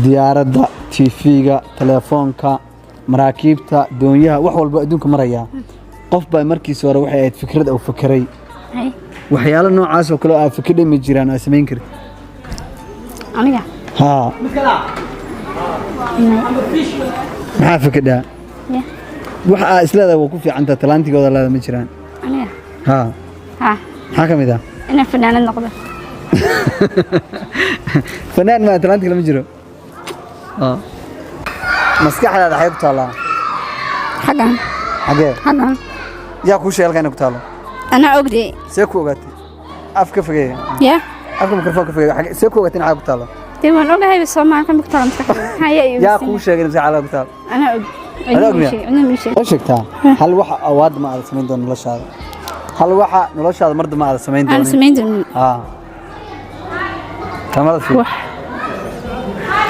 diyaaradda TV-ga telefoonka maraakiibta doonyaha wax walba adduunka maraya qof baa markiis hore waxay ahayd fikrad oo fakiray waxyaalo noocaas oo kale ah fikirday ma jiraan oo sameyn kari aniga ha maxaa fikirdaa waxa isleedahay waa ku fiican tahay talantigooda la ma jiraan aniga ha maxaa kamid ah ina fanaanad noqdo fanaan ma talantiga lama jiro maskaxdaada xay ku taala xagan yaa ku sheelka inay ku taalo ana ogday see ku ogaatay afka fogay ya afka mikrofoonka fogay see ku ogaatay inay ku taalo deewan ogahay Soomaaliya kan ku taalo haya yaa ku sheegay inay xaalad ku taalo ana og ana miishay sheegtaa hal waxa awaad ma aad sameyn doon noloshaada hal waxa noloshaada marda ma aad sameyn doon ana sameyn doon tamada